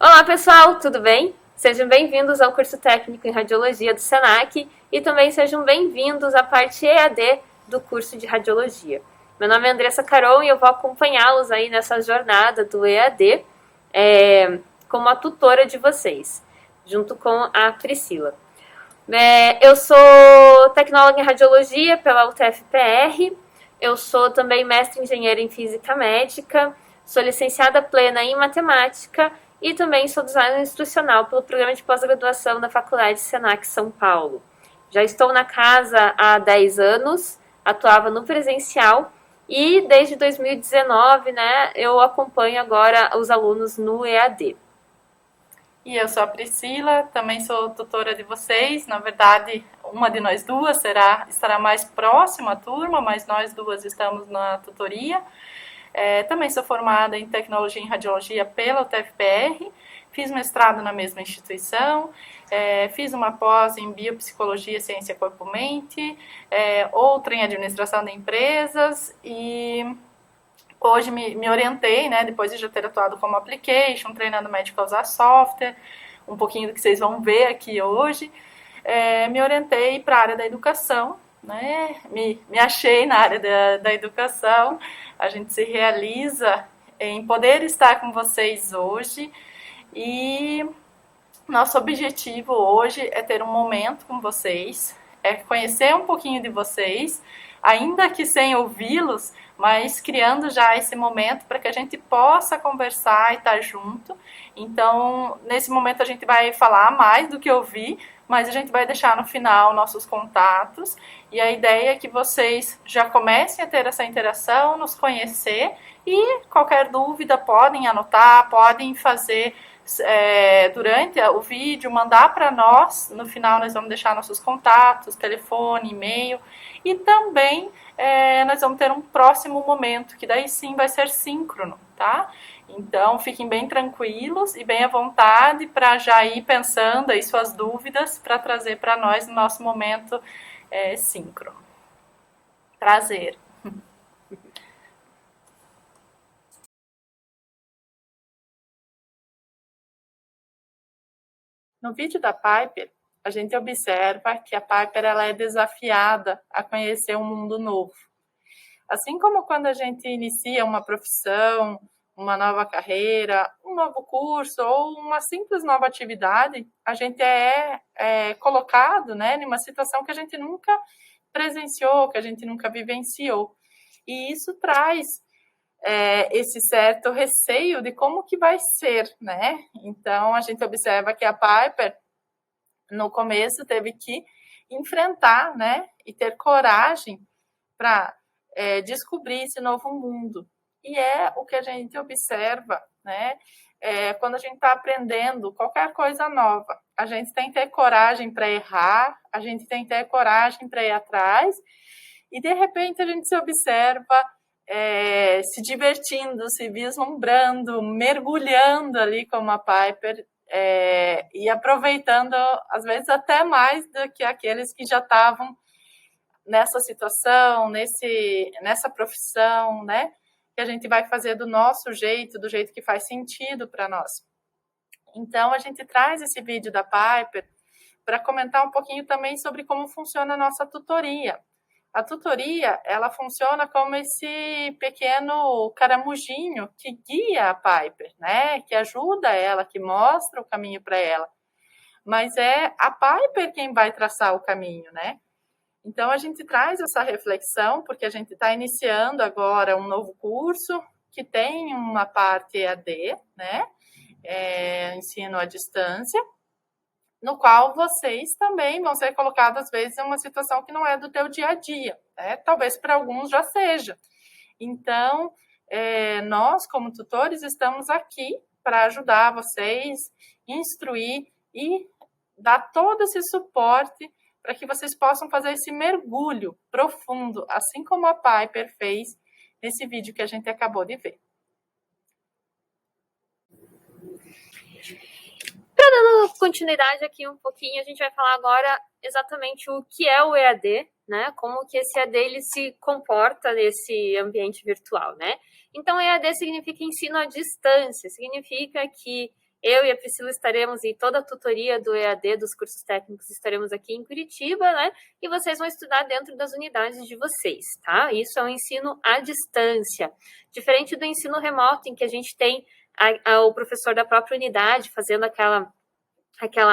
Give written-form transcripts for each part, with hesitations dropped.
Olá pessoal, tudo bem? Sejam bem-vindos ao curso técnico em radiologia do Senac e também sejam bem-vindos à parte EAD do curso de radiologia. Meu nome é Andressa Caron e eu vou acompanhá-los aí nessa jornada do EAD como a tutora de vocês, junto com a Priscila. Eu sou tecnóloga em radiologia pela UTF-PR, eu sou também mestre em engenheira em física médica, sou licenciada plena em matemática e também sou designer instrucional pelo programa de pós-graduação da Faculdade Senac São Paulo. Já estou na casa há 10 anos, atuava no presencial e desde 2019, eu acompanho agora os alunos no EAD. E eu sou a Priscila, também sou tutora de vocês. Na verdade, uma de nós duas estará mais próxima à turma, mas nós duas estamos na tutoria. Também sou formada em Tecnologia em Radiologia pela UTF-PR, fiz mestrado na mesma instituição, fiz uma pós em Biopsicologia, Ciência Corpo-Mente, outra em Administração de Empresas e hoje me orientei, depois de já ter atuado como application, treinando médico a usar software, um pouquinho do que vocês vão ver aqui hoje, me orientei para a área da educação, me achei na área da educação. A gente se realiza em poder estar com vocês hoje e nosso objetivo hoje é ter um momento com vocês, é conhecer um pouquinho de vocês, ainda que sem ouvi-los, mas criando já esse momento para que a gente possa conversar e estar junto. Então, nesse momento a gente vai falar mais do que ouvir, mas a gente vai deixar no final nossos contatos e a ideia é que vocês já comecem a ter essa interação, nos conhecer e qualquer dúvida podem anotar, podem fazer durante o vídeo, mandar para nós. No final nós vamos deixar nossos contatos, telefone, e-mail e também nós vamos ter um próximo momento, que daí sim vai ser síncrono, tá? Então fiquem bem tranquilos e bem à vontade para já ir pensando aí suas dúvidas para trazer para nós no nosso momento síncrono. Prazer! No vídeo da Piper, a gente observa que a Piper ela é desafiada a conhecer um mundo novo. Assim como quando a gente inicia uma profissão, uma nova carreira, um novo curso ou uma simples nova atividade, a gente é colocado em uma situação que a gente nunca presenciou, que a gente nunca vivenciou. E isso traz esse certo receio de como que vai ser, Então, a gente observa que a Piper, no começo, teve que enfrentar, e ter coragem para descobrir esse novo mundo. E é o que a gente observa, quando a gente está aprendendo qualquer coisa nova. A gente tem que ter coragem para errar, a gente tem que ter coragem para ir atrás, e de repente a gente se observa se divertindo, se vislumbrando, mergulhando ali como a Piper e aproveitando, às vezes, até mais do que aqueles que já estavam nessa situação, nessa profissão, que a gente vai fazer do nosso jeito, do jeito que faz sentido para nós. Então, a gente traz esse vídeo da Piper para comentar um pouquinho também sobre como funciona a nossa tutoria. A tutoria, ela funciona como esse pequeno caramujinho que guia a Piper, que ajuda ela, que mostra o caminho para ela. Mas é a Piper quem vai traçar o caminho, Então, a gente traz essa reflexão, porque a gente está iniciando agora um novo curso que tem uma parte EAD, ensino à distância, no qual vocês também vão ser colocados, às vezes, em uma situação que não é do teu dia a dia, Talvez para alguns já seja. Então, nós, como tutores, estamos aqui para ajudar vocês, instruir e dar todo esse suporte para que vocês possam fazer esse mergulho profundo, assim como a Piper fez nesse vídeo que a gente acabou de ver. Dando continuidade aqui um pouquinho, a gente vai falar agora exatamente o que é o EAD, como que esse EAD ele se comporta nesse ambiente virtual, Então, EAD significa ensino à distância, significa que Eu e a Priscila estaremos, e toda a tutoria do EAD, dos cursos técnicos, estaremos aqui em Curitiba, né? E vocês vão estudar dentro das unidades de vocês, tá? Isso é um ensino à distância. Diferente do ensino remoto, em que a gente tem o professor da própria unidade fazendo aquela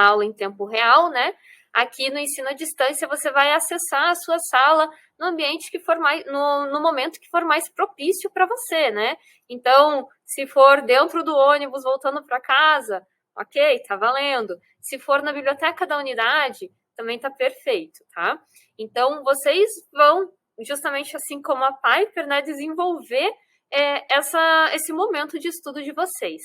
aula em tempo real, né? Aqui no ensino à distância, você vai acessar a sua sala no ambiente que for mais, no momento que for mais propício para você, né? Então, se for dentro do ônibus voltando para casa, ok, tá valendo. Se for na biblioteca da unidade, também tá perfeito, tá? Então, vocês vão, justamente assim como a Piper, né, desenvolver esse momento de estudo de vocês.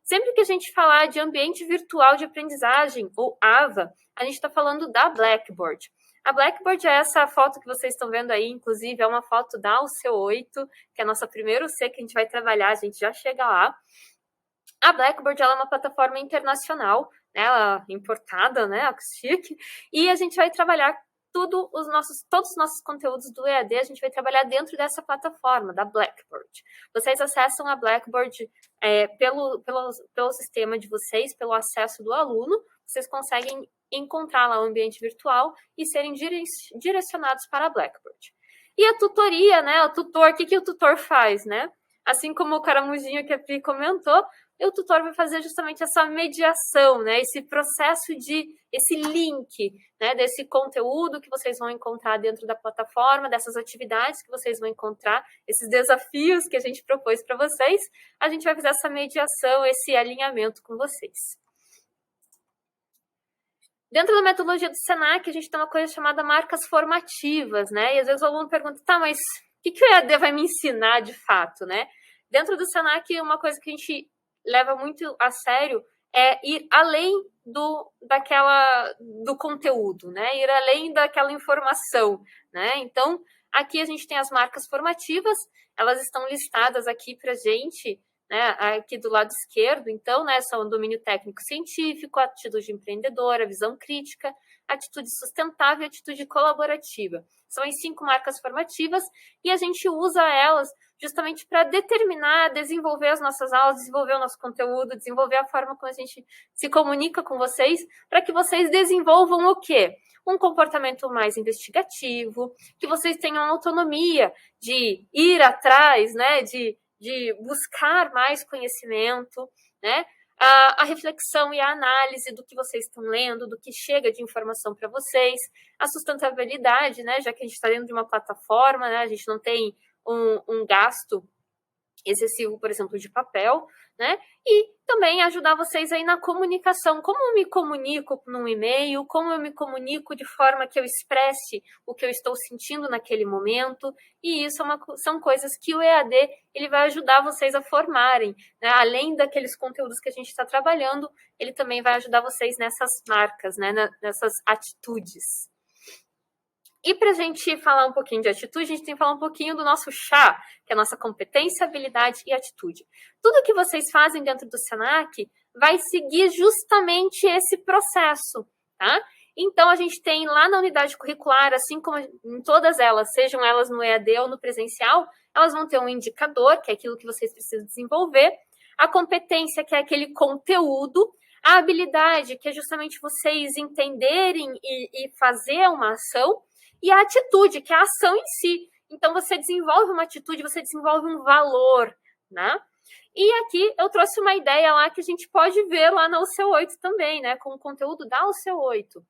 Sempre que a gente falar de ambiente virtual de aprendizagem, ou AVA, a gente está falando da Blackboard. A Blackboard é essa foto que vocês estão vendo aí, inclusive é uma foto da UC8, que é a nossa primeira UC que a gente vai trabalhar, a gente já chega lá. A Blackboard ela é uma plataforma internacional, né, ela é importada, né, chique, e a gente vai trabalhar todos os nossos conteúdos do EAD, a gente vai trabalhar dentro dessa plataforma, da Blackboard. Vocês acessam a Blackboard pelo sistema de vocês, pelo acesso do aluno, vocês conseguem encontrar lá o ambiente virtual e serem direcionados para a Blackboard. E a tutoria, né, o tutor, o que o tutor faz, né? Assim como o caramujinho que a Pri comentou, o tutor vai fazer justamente essa mediação, né? Esse processo esse link, né? Desse conteúdo que vocês vão encontrar dentro da plataforma, dessas atividades que vocês vão encontrar, esses desafios que a gente propôs para vocês, a gente vai fazer essa mediação, esse alinhamento com vocês. Dentro da metodologia do Senac, a gente tem uma coisa chamada marcas formativas, né? E às vezes o aluno pergunta, tá, mas o que o EAD vai me ensinar de fato, né? Dentro do Senac, uma coisa que a gente leva muito a sério é ir além do conteúdo, né? Ir além daquela informação, né? Então, aqui a gente tem as marcas formativas, elas estão listadas aqui pra gente, né? Aqui do lado esquerdo, então, né? São domínio técnico-científico, atitude empreendedora, visão crítica, atitude sustentável e atitude colaborativa. São as 5 marcas formativas e a gente usa elas justamente para determinar, desenvolver as nossas aulas, desenvolver o nosso conteúdo, desenvolver a forma como a gente se comunica com vocês, para que vocês desenvolvam o quê? Um comportamento mais investigativo, que vocês tenham autonomia de ir atrás, né, de buscar mais conhecimento, né? A reflexão e a análise do que vocês estão lendo, do que chega de informação para vocês, a sustentabilidade, né? Já que a gente está dentro de uma plataforma, né? A gente não tem um gasto excessivo, por exemplo, de papel, né? E também ajudar vocês aí na comunicação. Como eu me comunico num e-mail, como eu me comunico de forma que eu expresse o que eu estou sentindo naquele momento. E isso são coisas que o EAD ele vai ajudar vocês a formarem, né? Além daqueles conteúdos que a gente está trabalhando, ele também vai ajudar vocês nessas marcas, né? Nessas atitudes. E para a gente falar um pouquinho de atitude, a gente tem que falar um pouquinho do nosso chá, que é a nossa competência, habilidade e atitude. Tudo que vocês fazem dentro do Senac vai seguir justamente esse processo, tá? Então, a gente tem lá na unidade curricular, assim como em todas elas, sejam elas no EAD ou no presencial, elas vão ter um indicador, que é aquilo que vocês precisam desenvolver, a competência, que é aquele conteúdo, a habilidade, que é justamente vocês entenderem e fazer uma ação, e a atitude, que é a ação em si. Então, você desenvolve uma atitude, você desenvolve um valor, né? E aqui eu trouxe uma ideia lá que a gente pode ver lá na UC8 também, né? Com o conteúdo da UC8.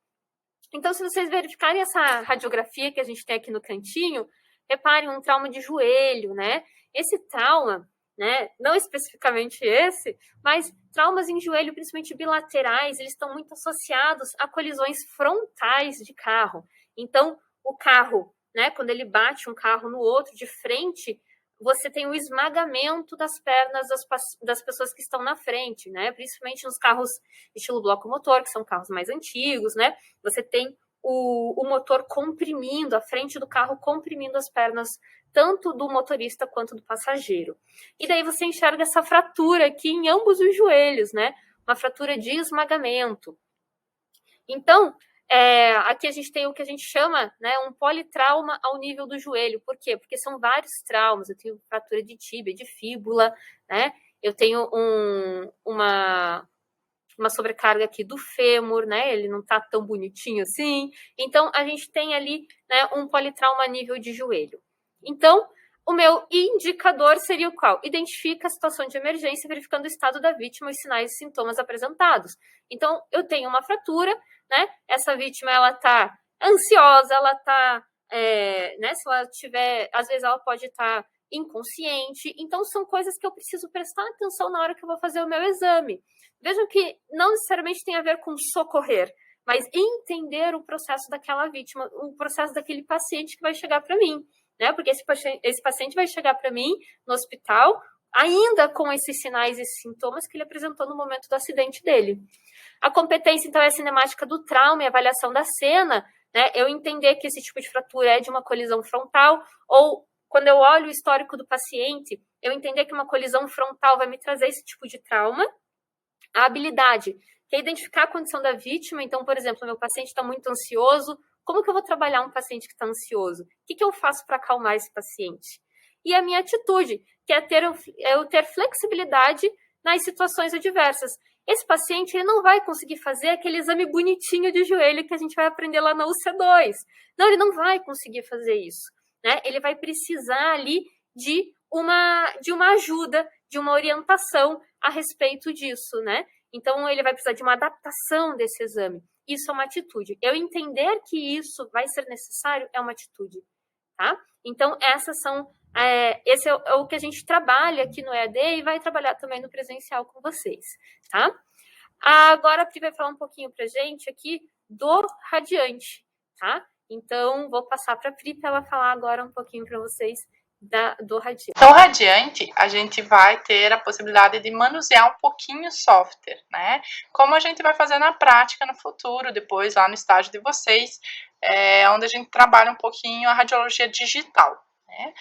Então, se vocês verificarem essa radiografia que a gente tem aqui no cantinho, reparem um trauma de joelho, né? Esse trauma, né? Não especificamente esse, mas traumas em joelho, principalmente bilaterais, eles estão muito associados a colisões frontais de carro. Então, o carro, né, quando ele bate um carro no outro de frente, você tem o esmagamento das pernas das pessoas que estão na frente, né? Principalmente nos carros estilo bloco motor, que são carros mais antigos, né? Você tem o motor comprimindo, a frente do carro comprimindo as pernas tanto do motorista quanto do passageiro. E daí você enxerga essa fratura aqui em ambos os joelhos, né? Uma fratura de esmagamento. Então, aqui a gente tem o que a gente chama, né, um politrauma ao nível do joelho. Por quê? Porque são vários traumas. Eu tenho fratura de tíbia, de fíbula, né? Eu tenho uma sobrecarga aqui do fêmur, né? Ele não tá tão bonitinho assim. Então, a gente tem ali, né, um politrauma a nível de joelho. Então, o meu indicador seria o qual? Identifica a situação de emergência, verificando o estado da vítima, os sinais e sintomas apresentados. Então, eu tenho uma fratura, né? Essa vítima, ela tá ansiosa, ela tá, né? Se ela tiver, às vezes ela pode estar inconsciente. Então, são coisas que eu preciso prestar atenção na hora que eu vou fazer o meu exame. Vejam que não necessariamente tem a ver com socorrer, mas entender o processo daquela vítima, o processo daquele paciente que vai chegar para mim, né? Porque esse paciente vai chegar para mim no hospital ainda com esses sinais e sintomas que ele apresentou no momento do acidente dele. A competência, então, é a cinemática do trauma e avaliação da cena, né? Eu entender que esse tipo de fratura é de uma colisão frontal, ou quando eu olho o histórico do paciente, eu entender que uma colisão frontal vai me trazer esse tipo de trauma. A habilidade, que é identificar a condição da vítima. Então, por exemplo, meu paciente está muito ansioso, como que eu vou trabalhar um paciente que está ansioso? O que eu faço para acalmar esse paciente? E a minha atitude, que é eu ter flexibilidade nas situações adversas. Esse paciente ele não vai conseguir fazer aquele exame bonitinho de joelho que a gente vai aprender lá na UC2. Não, ele não vai conseguir fazer isso, né? Ele vai precisar ali de uma ajuda, de uma orientação a respeito disso, né? Então, ele vai precisar de uma adaptação desse exame. Isso é uma atitude. Eu entender que isso vai ser necessário é uma atitude, tá? Então, esse é o que a gente trabalha aqui no EAD e vai trabalhar também no presencial com vocês, tá? Agora, a Pri vai falar um pouquinho pra gente aqui do Radiante, tá? Então, vou passar para a Pri para ela falar agora um pouquinho para vocês do Radiante. No Radiante, a gente vai ter a possibilidade de manusear um pouquinho o software, né? Como a gente vai fazer na prática no futuro, depois lá no estágio de vocês, onde a gente trabalha um pouquinho a radiologia digital, né?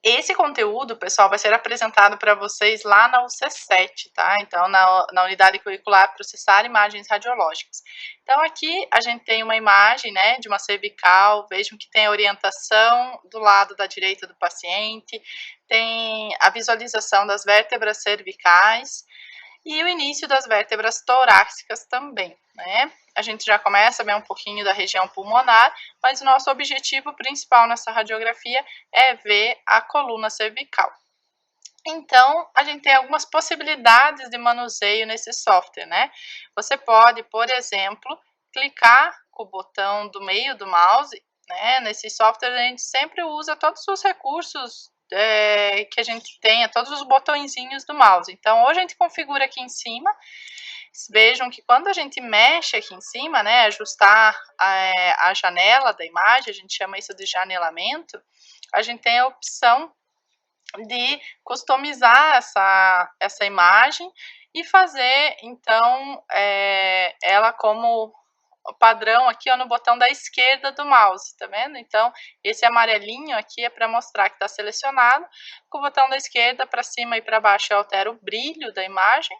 Esse conteúdo, pessoal, vai ser apresentado para vocês lá na UC7, tá? Então, na unidade curricular Processar Imagens Radiológicas. Então, aqui a gente tem uma imagem, né, de uma cervical. Vejam que tem a orientação do lado da direita do paciente, tem a visualização das vértebras cervicais e o início das vértebras torácicas também, né? A gente já começa a ver um pouquinho da região pulmonar, mas o nosso objetivo principal nessa radiografia é ver a coluna cervical. Então, a gente tem algumas possibilidades de manuseio nesse software, né? Você pode, por exemplo, clicar com o botão do meio do mouse, né? Nesse software a gente sempre usa todos os recursos que a gente tenha, todos os botõezinhos do mouse. Então, hoje a gente configura aqui em cima. Vejam que quando a gente mexe aqui em cima, né, ajustar a janela da imagem, a gente chama isso de janelamento, a gente tem a opção de customizar essa imagem e fazer, então, ela como padrão aqui ó, no botão da esquerda do mouse, tá vendo? Então, esse amarelinho aqui é para mostrar que está selecionado, com o botão da esquerda para cima e para baixo eu altero o brilho da imagem,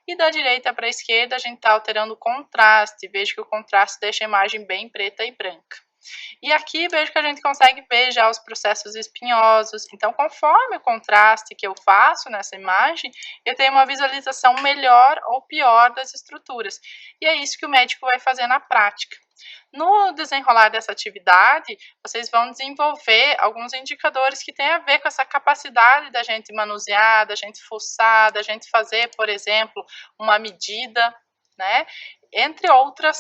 e da direita para a esquerda a gente está alterando o contraste, vejo que o contraste deixa a imagem bem preta e branca. E aqui vejo que a gente consegue ver já os processos espinhosos. Então, conforme o contraste que eu faço nessa imagem, eu tenho uma visualização melhor ou pior das estruturas. E é isso que o médico vai fazer na prática. No desenrolar dessa atividade, vocês vão desenvolver alguns indicadores que têm a ver com essa capacidade da gente manusear, da gente fuçar, da gente fazer, por exemplo, uma medida, né? Entre outras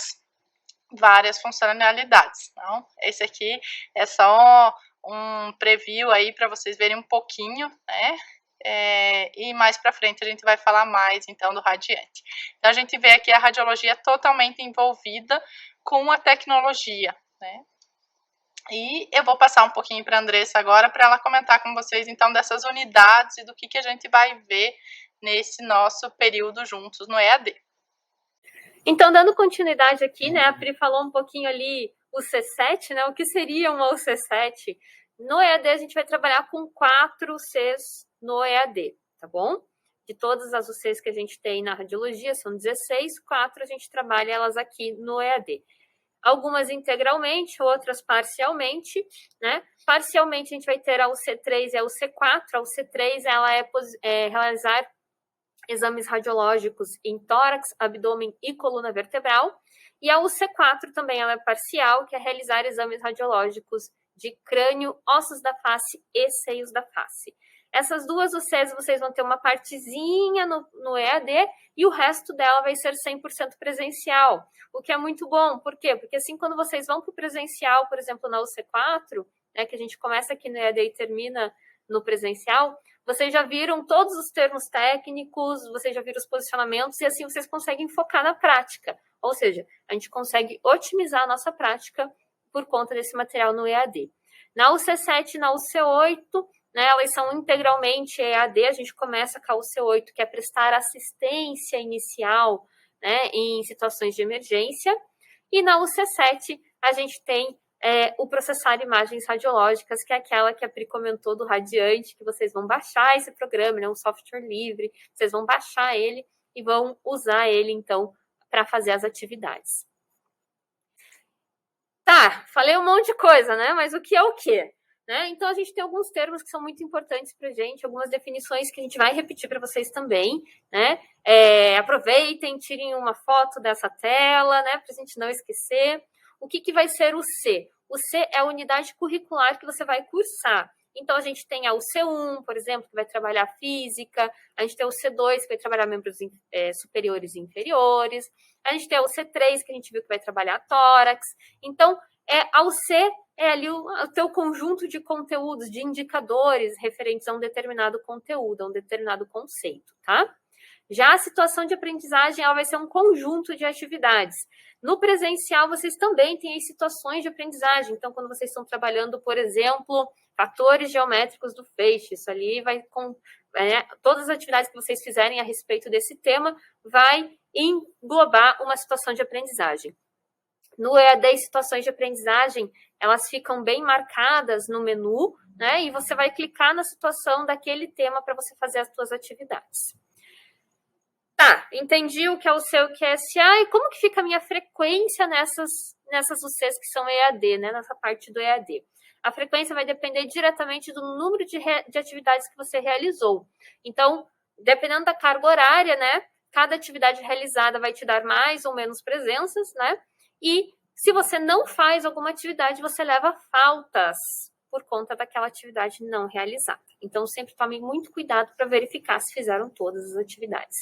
várias funcionalidades. Então, esse aqui é só um preview aí para vocês verem um pouquinho, né? E mais para frente a gente vai falar mais então do Radiante. Então a gente vê aqui a radiologia totalmente envolvida com a tecnologia, né? E eu vou passar um pouquinho para a Andressa agora para ela comentar com vocês então dessas unidades e do que a gente vai ver nesse nosso período juntos no EAD. Então, dando continuidade aqui, né, a Pri falou um pouquinho ali o C7, né, o que seria uma UC7? No EAD, a gente vai trabalhar com 4 Cs no EAD, tá bom? De todas as UCs que a gente tem na radiologia, são 16, 4 a gente trabalha elas aqui no EAD. Algumas integralmente, outras parcialmente, né? Parcialmente, a gente vai ter a UC3 e a UC4. A UC3, ela é realizar exames radiológicos em tórax, abdômen e coluna vertebral. E a UC4 também ela é parcial, que é realizar exames radiológicos de crânio, ossos da face e seios da face. Essas duas UCs vocês vão ter uma partezinha no EAD e o resto dela vai ser 100% presencial, o que é muito bom. Por quê? Porque assim, quando vocês vão para o presencial, por exemplo, na UC4, né, que a gente começa aqui no EAD e termina no presencial, vocês já viram todos os termos técnicos, vocês já viram os posicionamentos e assim vocês conseguem focar na prática. Ou seja, a gente consegue otimizar a nossa prática por conta desse material no EAD. Na UC7 e na UC8, né, elas são integralmente EAD, a gente começa com a UC8, que é prestar assistência inicial, né, em situações de emergência, e na UC7 a gente tem o processar imagens radiológicas, que é aquela que a Pri comentou do Radiante, que vocês vão baixar esse programa, né, um software livre, vocês vão baixar ele e vão usar ele, então, para fazer as atividades. Tá, falei um monte de coisa, né, mas o que é o quê? Né? Então, a gente tem alguns termos que são muito importantes para a gente, algumas definições que a gente vai repetir para vocês também, né? Aproveitem, tirem uma foto dessa tela, né? Para a gente não esquecer. O que vai ser o C? O C é a unidade curricular que você vai cursar. Então, a gente tem a UC1, por exemplo, que vai trabalhar física. A gente tem o C2, que vai trabalhar membros superiores e inferiores. A gente tem o C3, que a gente viu que vai trabalhar tórax. Então, a UC é ali o teu conjunto de conteúdos, de indicadores referentes a um determinado conteúdo, a um determinado conceito, tá? Já a situação de aprendizagem, ela vai ser um conjunto de atividades. No presencial, vocês também têm as situações de aprendizagem. Então, quando vocês estão trabalhando, por exemplo, fatores geométricos do feixe, isso ali vai todas as atividades que vocês fizerem a respeito desse tema vai englobar uma situação de aprendizagem. No EAD, situações de aprendizagem, elas ficam bem marcadas no menu, né? E você vai clicar na situação daquele tema para você fazer as suas atividades. Tá, entendi o que é o seu, o que é SA, e como que fica a minha frequência nessas UCs que são EAD, né? Nessa parte do EAD. A frequência vai depender diretamente do número de atividades que você realizou. Então, dependendo da carga horária, né? Cada atividade realizada vai te dar mais ou menos presenças, né? E se você não faz alguma atividade, você leva faltas por conta daquela atividade não realizada. Então, sempre tome muito cuidado para verificar se fizeram todas as atividades.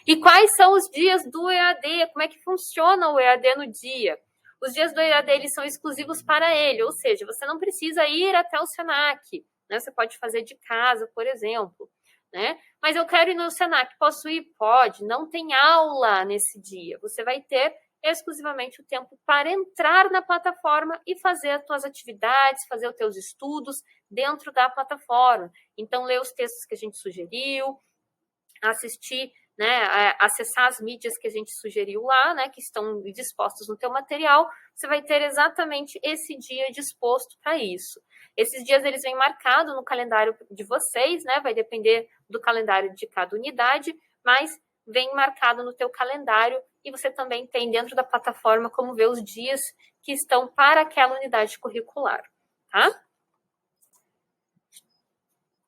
E quais são os dias do EAD? Como é que funciona o EAD no dia? Os dias do EAD, eles são exclusivos para ele, ou seja, você não precisa ir até o SENAC, né? Você pode fazer de casa, por exemplo, né? Mas eu quero ir no SENAC, posso ir? Pode, não tem aula nesse dia. Você vai ter exclusivamente o tempo para entrar na plataforma e fazer as tuas atividades, fazer os teus estudos dentro da plataforma. Então, ler os textos que a gente sugeriu, assistir, né, acessar as mídias que a gente sugeriu lá, né, que estão dispostas no teu material, você vai ter exatamente esse dia disposto para isso. Esses dias, eles vêm marcados no calendário de vocês, né, vai depender do calendário de cada unidade, mas vem marcado no teu calendário e você também tem dentro da plataforma como ver os dias que estão para aquela unidade curricular, tá?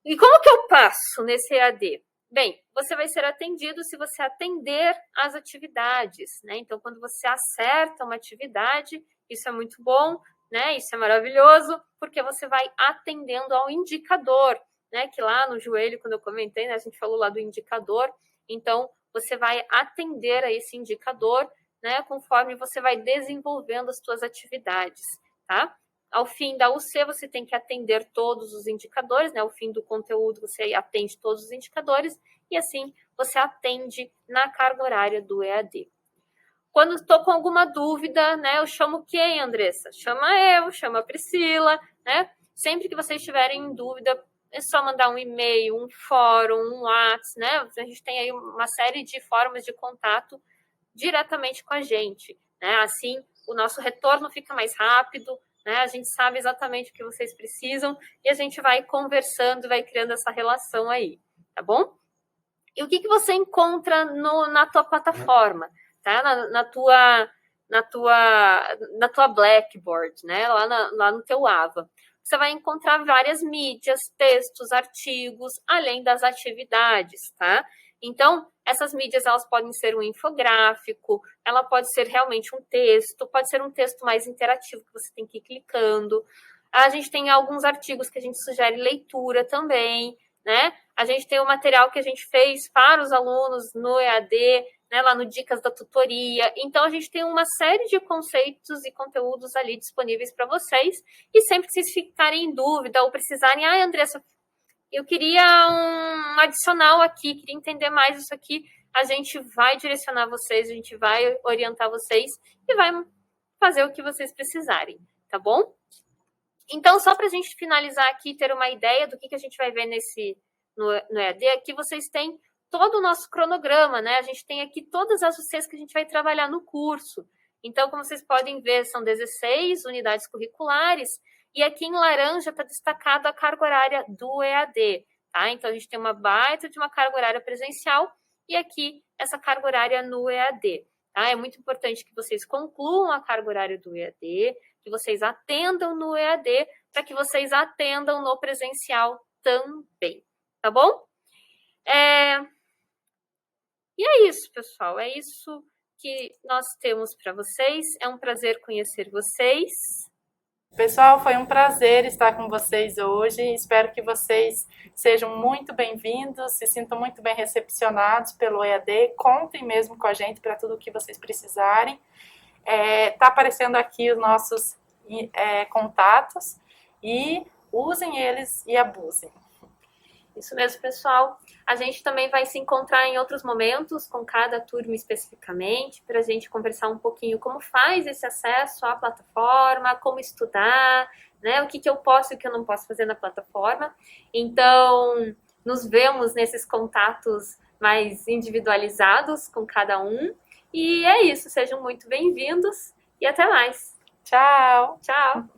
E como que eu passo nesse EAD? Bem, você vai ser atendido se você atender às atividades, né? Então, quando você acerta uma atividade, isso é muito bom, né? Isso é maravilhoso, porque você vai atendendo ao indicador, né? Que lá no joelho, quando eu comentei, né? A gente falou lá do indicador. Então, você vai atender a esse indicador, né? Conforme você vai desenvolvendo as suas atividades, tá? Ao fim da UC, você tem que atender todos os indicadores, né? Ao fim do conteúdo, você atende todos os indicadores e assim você atende na carga horária do EAD. Quando estou com alguma dúvida, né? Eu chamo quem, Andressa? Chama eu, chama a Priscila, né? Sempre que vocês estiverem em dúvida, é só mandar um e-mail, um fórum, um WhatsApp, né? A gente tem aí uma série de formas de contato diretamente com a gente, né? Assim, o nosso retorno fica mais rápido, né? A gente sabe exatamente o que vocês precisam e a gente vai conversando, vai criando essa relação aí, tá bom? E o que você encontra na tua plataforma, tá? Na tua Blackboard, né? Lá no teu AVA. Você vai encontrar várias mídias, textos, artigos, além das atividades, tá? Então, essas mídias, elas podem ser um infográfico, ela pode ser realmente um texto, pode ser um texto mais interativo que você tem que ir clicando. A gente tem alguns artigos que a gente sugere leitura também, né? A gente tem o material que a gente fez para os alunos no EAD, né, lá no Dicas da Tutoria. Então, a gente tem uma série de conceitos e conteúdos ali disponíveis para vocês. E sempre que vocês ficarem em dúvida ou precisarem, Andressa, eu queria um adicional aqui, queria entender mais isso aqui, a gente vai direcionar vocês, a gente vai orientar vocês e vai fazer o que vocês precisarem, tá bom? Então, só para a gente finalizar aqui, ter uma ideia do que a gente vai ver no EAD, aqui vocês têm todo o nosso cronograma, né? A gente tem aqui todas as UCs que a gente vai trabalhar no curso. Então, como vocês podem ver, são 16 unidades curriculares, e aqui em laranja está destacado a carga horária do EAD, tá? Então, a gente tem uma baita de uma carga horária presencial e aqui essa carga horária no EAD, tá? É muito importante que vocês concluam a carga horária do EAD, que vocês atendam no EAD, para que vocês atendam no presencial também, tá bom? E é isso, pessoal. É isso que nós temos para vocês. É um prazer conhecer vocês. Pessoal, foi um prazer estar com vocês hoje. Espero que vocês sejam muito bem-vindos, se sintam muito bem recepcionados pelo EAD. Contem mesmo com a gente para tudo o que vocês precisarem. Tá aparecendo aqui os nossos contatos e usem eles e abusem. Isso mesmo, pessoal. A gente também vai se encontrar em outros momentos, com cada turma especificamente, para a gente conversar um pouquinho como faz esse acesso à plataforma, como estudar, né? O que eu posso e o que eu não posso fazer na plataforma. Então, nos vemos nesses contatos mais individualizados com cada um. E é isso, sejam muito bem-vindos e até mais. Tchau! Tchau!